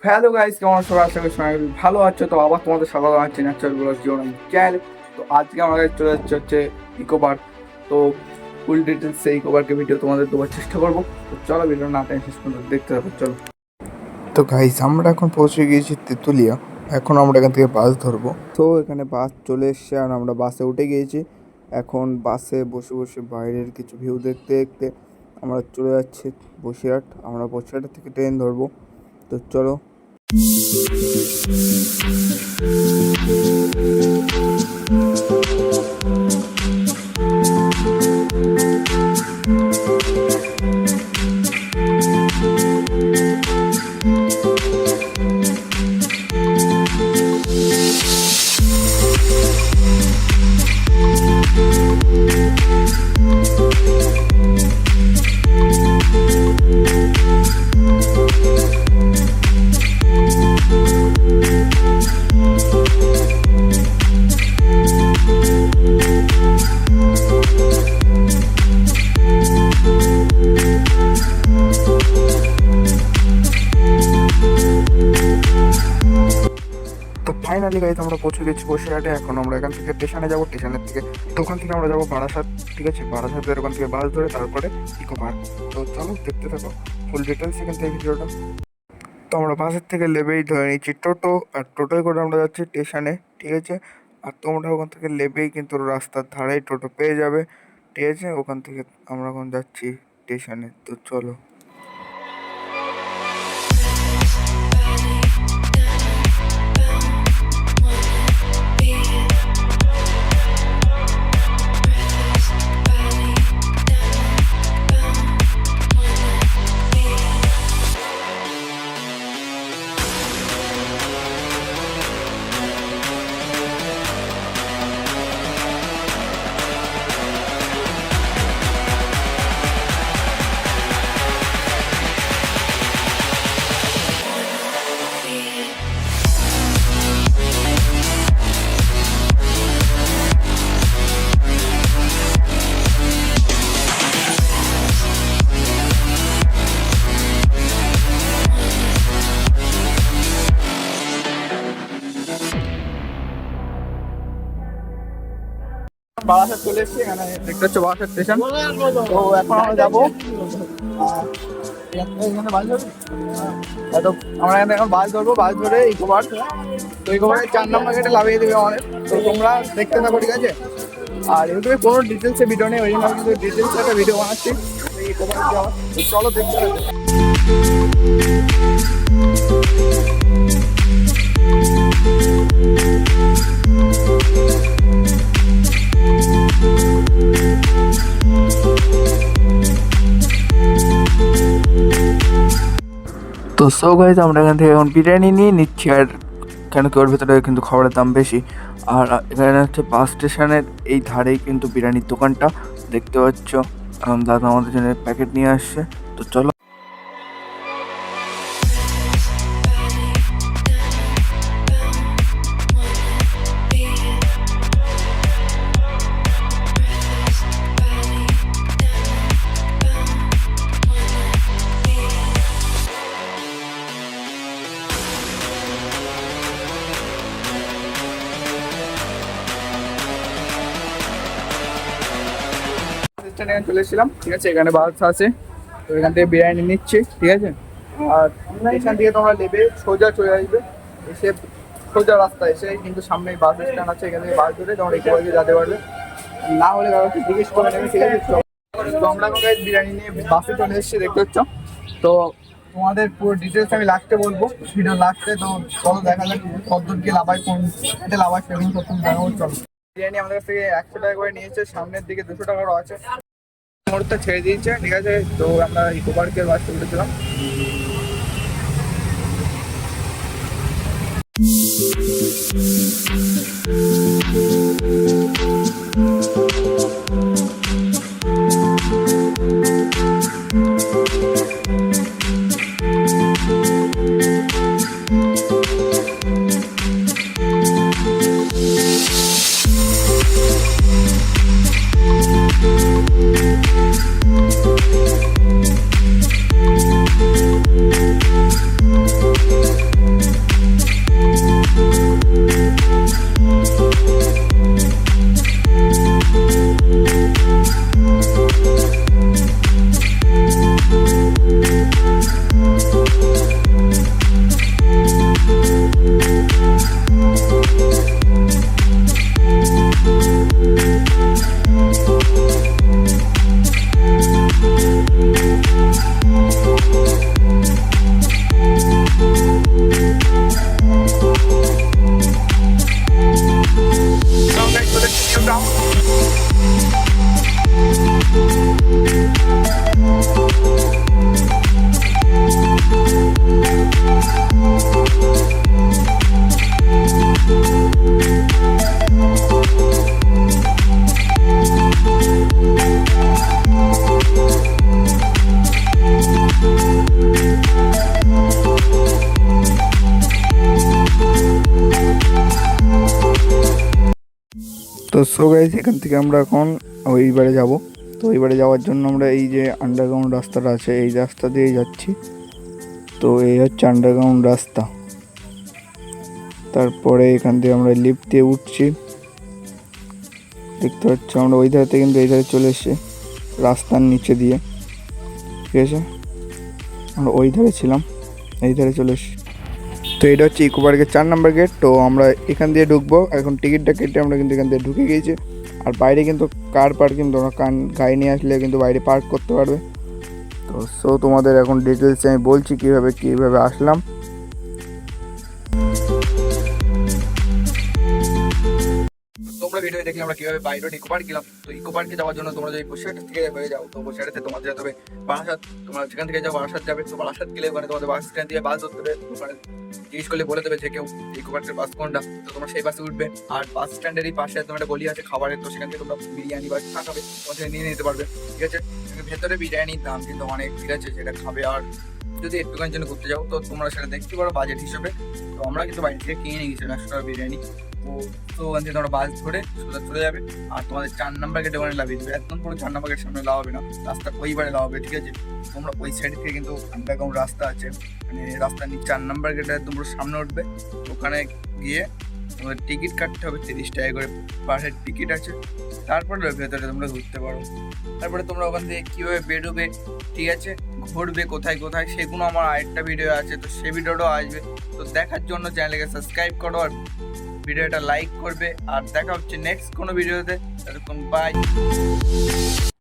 Hello guys, কেমন সবাই? আশা করি সবাই ভালো আছো। তো আবার তোমাদের স্বাগত জানাচ্ছি ন্যাচারাল ব্লগ জীবন চ্যানেল। তো আজকে আমরা চলে যাচ্ছে ইকো পার্ক। তো ফুল ডিটেলস ইকো পার্কের ভিডিও তোমাদের দেওয়ার চেষ্টা করবো। তো চলো ভিডিও না টাইম শেষ পর্যন্ত দেখতে থাকো, চলো। তো গাইস, আমরা এখন পৌঁছে গিয়েছি তেঁতুলিয়া। এখন আমরা এখান থেকে বাস ধরবো। তো এখানে বাস চলে এসছে আর আমরা বাসে উঠে গিয়েছি। এখন বাসে বসে বসে বাইরের কিছু ভিউ দেখতে দেখতে আমরা চলে যাচ্ছি বসিরহাট। আমরা বসিরহাট থেকে ট্রেন ধরবো। তো চলো। তো ফাইনালি গাইজ আমরা পৌঁছে গেছি বসিরহাটে। এখন আমরা এখান থেকে স্টেশনে যাবো। স্টেশনের থেকে দোকান থেকে আমরা যাবো বারাসাত। ঠিক আছে, বারাসাতের ওখান থেকে বাস ধরে তারপরে ইকো পার্ক। তো চলো দেখতে থাকো ফুল ডিটেলস এখান থেকে ভিডিওটা। তো আমরা বাসের থেকে লেবেই ধরে নিচ্ছি টোটো, আর টোটোয় করে আমরা যাচ্ছি স্টেশনে। ঠিক আছে, আর তোমরা ওখান থেকে লেবেই কিন্তু রাস্তার ধারেই টোটো পেয়ে যাবে। ঠিক আছে, ওখান থেকে আমরা এখন যাচ্ছি স্টেশনে। তো চলো। বারাসাত চলে এসেছি, এখানে দেখতে হচ্ছে বারাসাত স্টেশন। তো এখন আমরা যাবো আমরা এখানে এখন বাস ধরবো। বাস ধরে ইকো পার্ক। তো ইকো পার্কের 4 নম্বর গেটে লাভিয়ে দেবে অনেক। তো তোমরা দেখতে থাকো, ঠিক আছে। আর ইউটিউবে কোনো ডিটেলসে ভিডিও নেই, ওই জন্য আমি কিন্তু ডিটেলসে একটা ভিডিও বানাচ্ছি ইকো পার্ক যাওয়ার। চলো দেখতে থাকো। তো সো গাইজ, আমরা এখান থেকে এখন বিরিয়ানি নিয়ে নিচ্ছি। আর কেন কি ওর ভেতরে কিন্তু খাবারের দাম বেশি। আর এখানে হচ্ছে বাস স্টেশনের এই ধারেই কিন্তু বিরিয়ানির দোকানটা দেখতে পাচ্ছ। দাদা আমাদের জন্য প্যাকেট নিয়ে আসছে। তো চলো। এখানে চলে এসেছিলাম, ঠিক আছে। এখানে বাস আছে, তো এখান থেকে বিরিয়ানি নিচ্ছি, ঠিক আছে। আর এখান থেকে তোমরা নেবে, সোজা চলে আসবে। এসে সোজা রাস্তা এসে কিন্তু সামনেই বাস স্ট্যান্ড আছে, এখান থেকে বাস ধরে তোমরা একটু আগে যেতে পারবে। না হলে কাউকে জিজ্ঞেস করে নেবে, ঠিক আছে। তো আমরা বিরিয়ানি নিয়ে বাসে চলে এসেছি, দেখতে হচ্ছ। তো তোমাদের পুরো ডিটেলস আমি লাস্টে বলবো, ভিডিও লাস্টে। তো চলো দেখা যাক কতদূর কি লাভায়, কোন এটা লাভায় সেরকম সব জানাবো। চলো। বিরিয়ানি আমাদের কাছ থেকে 100 টাকা করে নিয়েছে, সামনের দিকে 200 টাকারও আছে। মুহূর্তে ছেড়ে দিয়েছে, ঠিক আছে। তো আমরা ইকো পার্কের বাসে উঠেছিলাম। তো সো গাইস, এখান থেকে আমরা এখন ওইবারে যাব। তো ওইবারে যাওয়ার জন্য আমরা এই যে আন্ডারগ্রাউন্ড রাস্তাটা আছে এই রাস্তা দিয়ে যাচ্ছি। তো এই হচ্ছে আন্ডারগ্রাউন্ড রাস্তা। তারপরে এখান থেকে আমরা লিফট দিয়ে উঠছি। দেখতে পাচ্ছি আমরা ওই ধারে থেকে কিন্তু এই ধারে চলে এসেছি রাস্তার নিচে দিয়ে, ঠিক আছে। আমরা ওই ধারে ছিলাম, এই ধারে চলে এসেছি। তো এটা হচ্ছে ইকো পার্কের 4 নম্বর গেট। তো আমরা এখান দিয়ে ঢুকবো। এখন টিকিটটা কেটে আমরা কিন্তু এখান দিয়ে ঢুকে গিয়েছি। আর বাইরে কিন্তু কার পার্কিং, তোমরা গাড়ি নিয়ে আসলে কিন্তু বাইরে পার্ক করতে পারবে। তো সো তোমাদের এখন ডিটেলসে আমি বলছি কীভাবে আসলাম। তোমরা ভিডিও দেখলে আমরা কিভাবে বাইরে ইকো পার্ক গেলাম। তো ইকো পার্কে যাওয়ার জন্য তোমরা যদি বসিরহাট থেকে হয়ে যাও, তো বসিরহাটে তোমাদের যেতে হবে বারাসাত। তোমরা যেখান থেকে যাও বারাসাত যাবে। তো বারাসাত গেলে ওখানে তোমাদের বাস স্ট্যান্ড দিয়ে বাস ধরতে হবে। ওখানে জিজ্ঞেস করলে বলে দেবে যে কেউ ইকো পার্কের বাস কোনটা। তো তোমরা সেই বাসে উঠবে। আর বাস স্ট্যান্ডেরই পাশে তোমার একটা গলি আছে খাবারের, তো সেখান থেকে তোমরা বিরিয়ানি বা চা খাবে, তোমাদের নিয়ে নিতে পারবে, ঠিক আছে। ভেতরে বিরিয়ানির দাম কিন্তু অনেক, ঠিক আছে, যেটা খাবে। আর যদি একটুখানির জন্য ঘুরতে যাও তো তোমরা সেটা দেখতে পারো বাজেট হিসেবে। তো আমরা কিন্তু বাড়ি থেকে কিনে নিয়ে গেছিলাম 100 টাকা বিরিয়ানি। তো ওখান থেকে তোমরা বাস ধরে সোজা চলে যাবে। আর তোমাদের 4 নম্বর গেটে ওখানে লাভিয়ে দেবে। একদম পুরো 4 নম্বর গেটের সামনে লাগাবে না, রাস্তা ওইবারে লাগাবে, ঠিক আছে। তোমরা ওই সাইড থেকে কিন্তু আন্ডারগ্রাউন্ড রাস্তা আছে, মানে রাস্তার নিচে 4 নম্বর গেটে তোমরা সামনে উঠবে। ওখানে গিয়ে তোমাদের টিকিট কাটতে হবে 30 টাকা করে পার হেড টিকিট আছে। তারপরে ভেতরে তোমরা ঘুরতে পারো। তারপরে তোমরা ওখান থেকে কীভাবে বেরোবে, ঠিক আছে, ঘুরবে কোথায় কোথায়, সেগুলো আমার আরেকটা ভিডিও আছে। তো সেই ভিডিওটাও আসবে। তো দেখার জন্য চ্যানেলকে সাবস্ক্রাইব করো আর ভিডিওটা লাইক করবে। আর দেখা হচ্ছে নেক্সট কোনো ভিডিওতে। ততক্ষণ বাই।